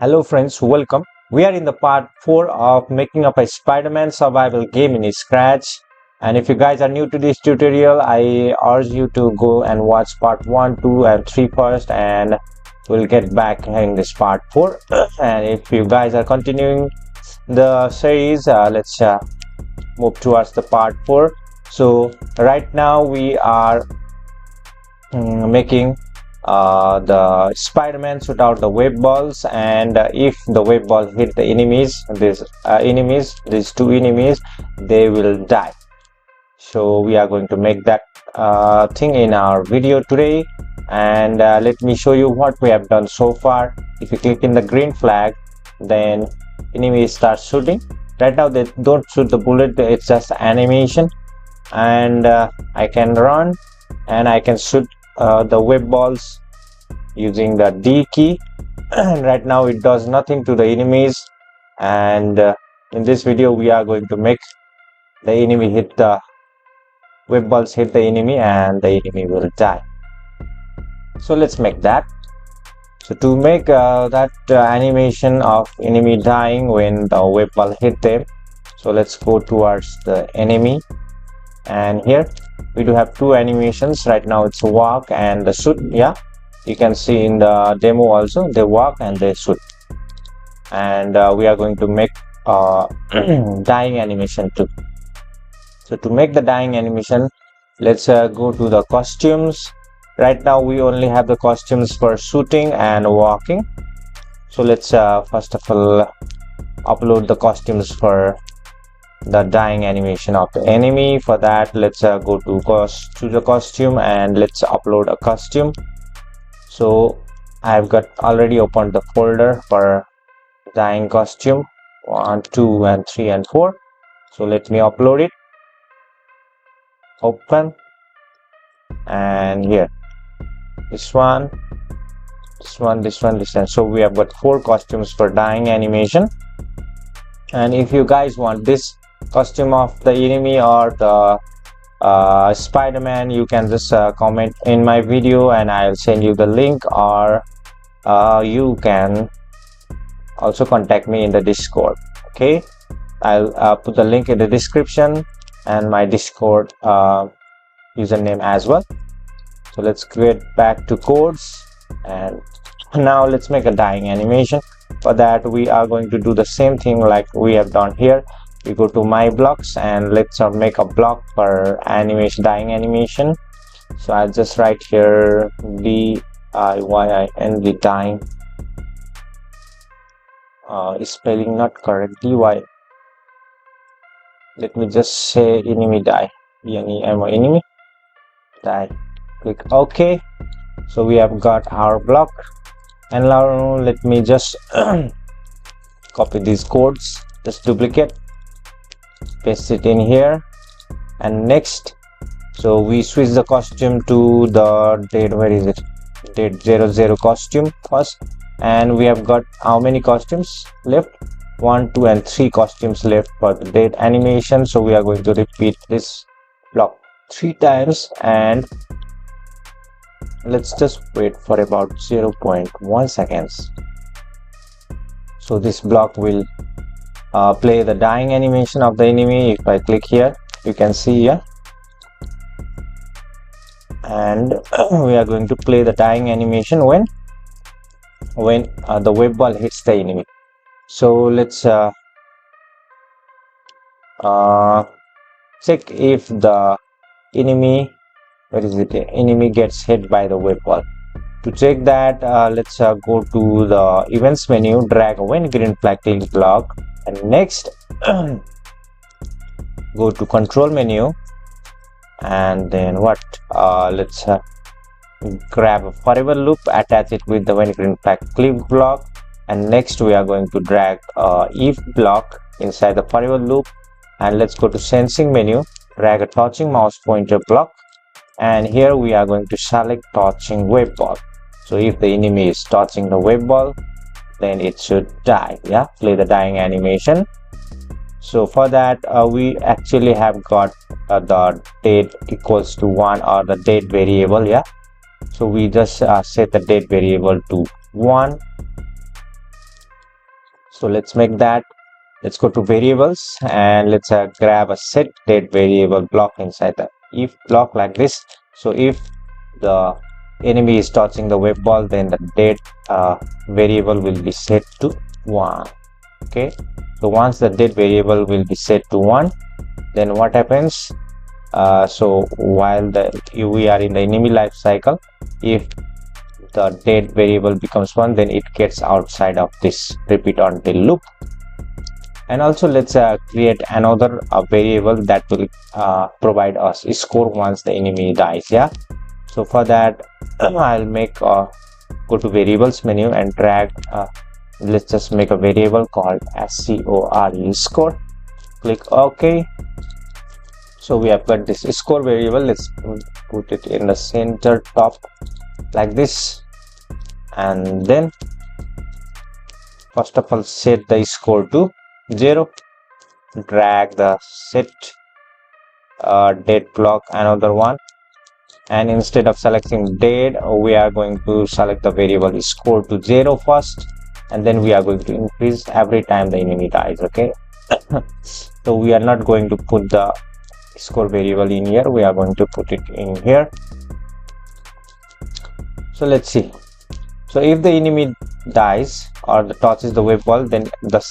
Hello friends, welcome. We are in the part 4 of making up a Spider-Man survival game in Scratch. And if you guys are new to this tutorial, I urge you to go and watch part 1, 2 and 3 first, and we'll get back in this part 4. And if you guys are continuing the series, let's move towards the part 4. So right now we are making the Spider-Man shoot out the web balls, and if the web ball hit the enemies, these two enemies, they will die. So we are going to make that thing in our video today, and let me show you what we have done so far. If you click in the green flag, then enemies start shooting. Right now they don't shoot the bullet, it's just animation, and I can run and I can shoot the web balls using the D key. And right now it does nothing to the enemies, and in this video we are going to make the enemy hit the web balls hit the enemy and the enemy will die. So let's make that. So to make that animation of enemy dying when the web ball hit them, so let's go towards the enemy, and here we do have two animations. Right now it's walk and the shoot. Yeah, you can see in the demo also they walk and they shoot, and we are going to make dying animation too. So to make the dying animation, let's go to the costumes. Right now we only have the costumes for shooting and walking, so let's first of all upload the costumes for the dying animation of the enemy. For that, let's go to the costume and let's upload a costume. So I've got already opened the folder for dying costume 1, 2 and 3 and 4. So let me upload it. Open, and here this one, this one, this one, this one. So we have got 4 costumes for dying animation. And if you guys want this costume of the enemy or the Spider-Man, you can just comment in my video and I'll send you the link, or you can also contact me in the Discord. Okay, I'll put the link in the description and my Discord username as well. So let's get back to codes, and now let's make a dying animation. For that, we are going to do the same thing like we have done here. We go to my blocks and let's make a block for animation, dying animation. So I'll just write here D-I-Y-I-N, the dying, spelling not correctly. Why? Let me just say enemy die, enemy die. Click OK. So we have got our block, and now let me just copy these codes, just duplicate, paste it in here, and next, so we switch the costume to the dead, where is it, dead 00 costume first, and we have got how many costumes left? 1, 2 and 3 costumes left for the dead animation. So we are going to repeat this block 3 times, and let's just wait for about 0.1 seconds. So this block will play the dying animation of the enemy. If I click here, you can see here, and we are going to play the dying animation when the web ball hits the enemy. So let's check if the enemy, where is it, enemy gets hit by the web ball. To check that, let's go to the events menu, drag when green flag, click block, and next go to control menu, and then what, let's grab a forever loop, attach it with the when green flag, click block, and next we are going to drag if block inside the forever loop, and let's go to sensing menu, drag a touching mouse pointer block, and here we are going to select touching web ball. So if the enemy is touching the web ball, then it should die. Yeah, play the dying animation. So for that, we actually have got the date equals to 1, or the date variable. Yeah, so we just set the date variable to 1, So let's make that. Let's go to variables and let's grab a set date variable block inside the if block like this. So if the enemy is touching the web ball, then the date variable will be set to 1. Okay, so once the date variable will be set to 1, then what happens? So while we are in the enemy life cycle, if the date variable becomes 1, then it gets outside of this repeat until loop. And also let's create another variable that will provide us a score once the enemy dies. Yeah, so for that I'll make go to variables menu and drag let's just make a variable called score. Click OK. So we have got this score variable. Let's put it in the center top like this, and then first of all set the score to 0. Drag the set date block another one, and instead of selecting date, we are going to select the variable score to 0 first, and then we are going to increase every time the enemy dies. Okay, so we are not going to put the score variable in here, we are going to put it in here. So let's see. So if the enemy dies or touches the web ball, then the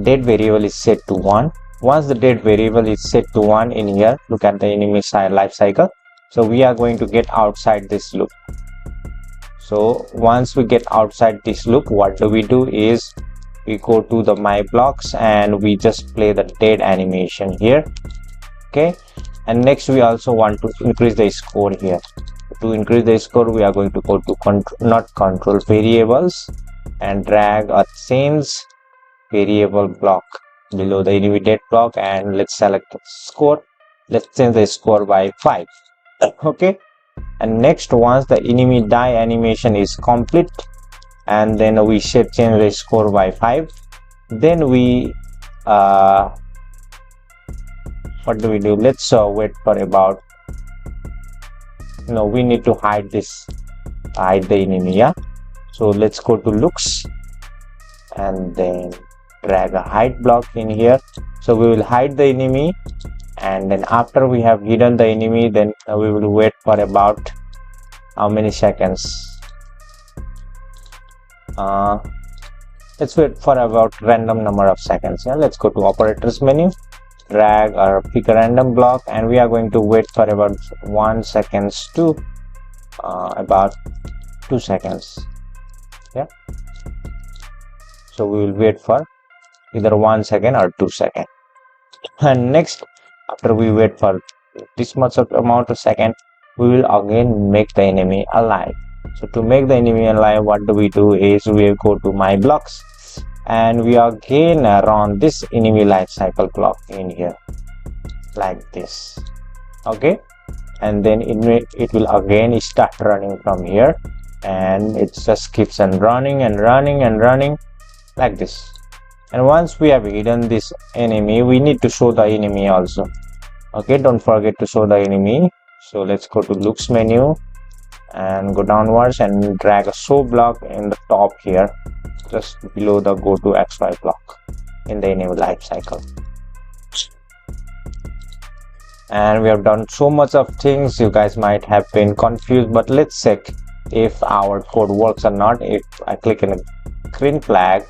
date variable is set to 1. Once the date variable is set to 1 in here, look at the enemy life cycle. So we are going to get outside this loop. So once we get outside this loop, what do? Is we go to the my blocks and we just play the date animation here. Okay, and next we also want to increase the score here. To increase the score, we are going to go to control variables and drag a change variable block below the enemy date block, and let's select score. Let's change the score by 5. Okay, and next once the enemy die animation is complete, and then we should change the score by 5, then we what do? Let's wait for about, we need to hide the enemy. Yeah, so let's go to looks and then drag a hide block in here. So we will hide the enemy, and then after we have hidden the enemy, then we will wait for about how many seconds? Let's wait for about random number of seconds. Yeah, let's go to operators menu, drag or pick a random block, and we are going to wait for about 1 second to about 2 seconds. Yeah, so we will wait for either 1 second or 2 seconds. And next, after we wait for this much of amount of second, we will again make the enemy alive. So to make the enemy alive, what do? Is we go to my blocks and we again run this enemy life cycle clock in here like this. Okay, and then it will again start running from here, and it just keeps on running and running and running like this. And once we have hidden this enemy, we need to show the enemy also. Okay, don't forget to show the enemy. So let's go to looks menu and go downwards and drag a show block in the top here, just below the go to XY block in the enemy life cycle. And we have done so much of things, you guys might have been confused, but let's check if our code works or not. If I click on a green flag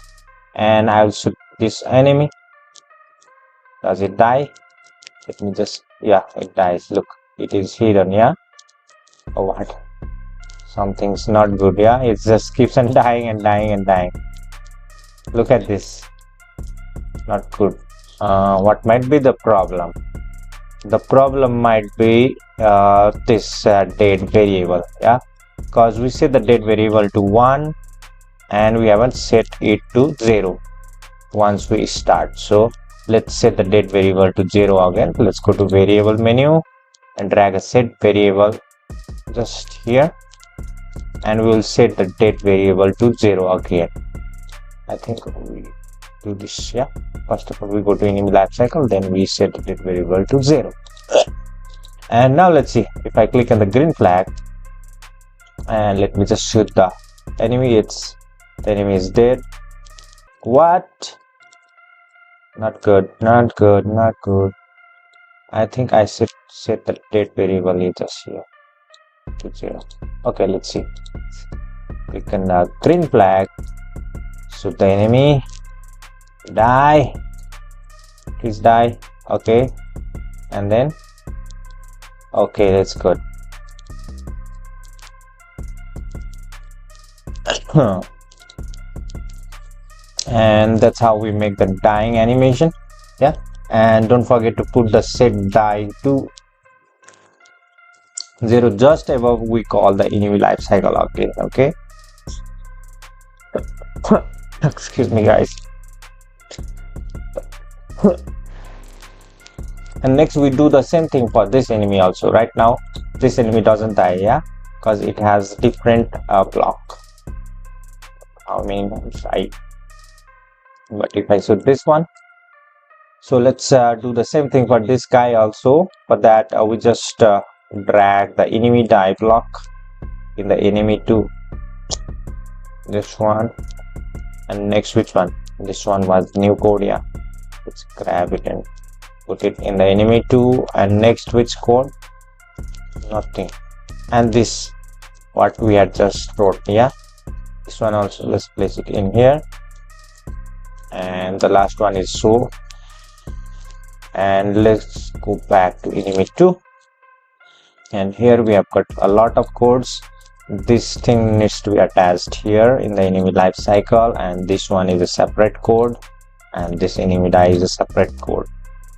and I'll shoot this enemy, does it die? Let me just, yeah, it dies. Look, it is hidden. Yeah, oh, what? Something's not good. Yeah, it just keeps on dying and dying and dying. Look at this, not good. What might be the problem? The problem might be this date variable. Yeah, because we set the date variable to 1 and we haven't set it to 0 once we start. So let's set the date variable to 0 again. Let's go to variable menu and drag a set variable just here, and we will set the date variable to 0 again. I think we do this. Yeah, first of all we go to enemy life cycle, then we set the date variable to 0. And now let's see, if I click on the green flag and let me just shoot the enemy, the enemy is dead. What? Not good, not good, not good. I think I set the date variable is just here to 0. Okay, let's see. Click on the green flag. Shoot the enemy. Die. Please die. Okay. And then. Okay, that's good. And that's how we make the dying animation. Yeah. And don't forget to put the set die to 0 just above we call the enemy life cycle again. Okay. Excuse me, guys. And next we do the same thing for this enemy also. Right now this enemy doesn't die, yeah, because it has different block. I mean, but if I shoot this one, so let's do the same thing for this guy also. For that we just drag the enemy die block in the enemy 2, this one, and next which one, this one was new code, yeah, let's grab it and put it in the enemy 2, and next which code, nothing, and this what we had just wrote, yeah, this one also let's place it in here, and the last one is so, and let's go back to enemy 2, and here we have got a lot of codes. This thing needs to be attached here in the enemy life cycle, and this one is a separate code, and this enemy die is a separate code,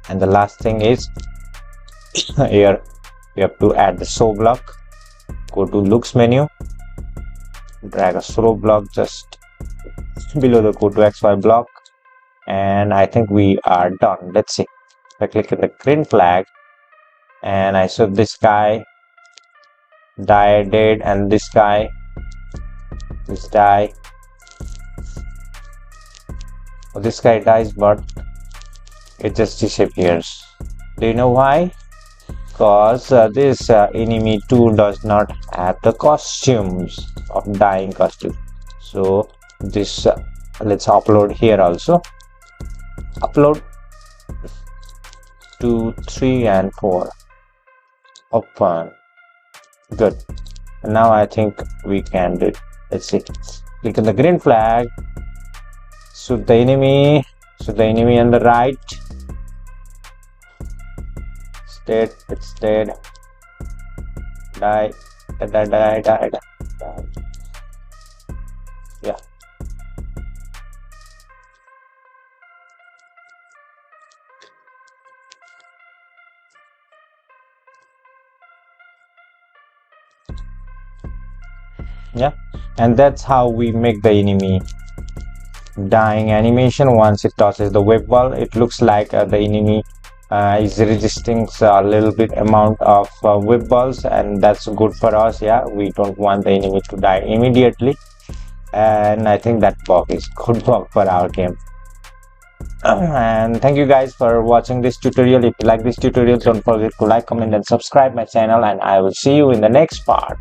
and the last thing is here we have to add the show block. Go to looks menu, drag a show block just below the go to XY block, and I think we are done. Let's see. If I click on the green flag and I show this guy die dead, and this guy, this die, this guy dies but it just disappears. Do you know why? Because this enemy 2 does not have the costumes of dying costume. So this let's upload here also. Upload 2, 3 and 4. Open. Good. And now I think we can do it. Let's see. Click on the green flag. Shoot the enemy. Shoot the enemy on the right. It's dead. It's dead. Die. Die. Yeah. Yeah, and that's how we make the enemy dying animation. Once it touches the web wall, it looks like the enemy is resisting a little bit amount of web balls, and that's good for us. Yeah, we don't want the enemy to die immediately, and I think that bug is good bug for our game. And thank you guys for watching this tutorial. If you like this tutorial, don't forget to like, comment and subscribe my channel, and I will see you in the next part.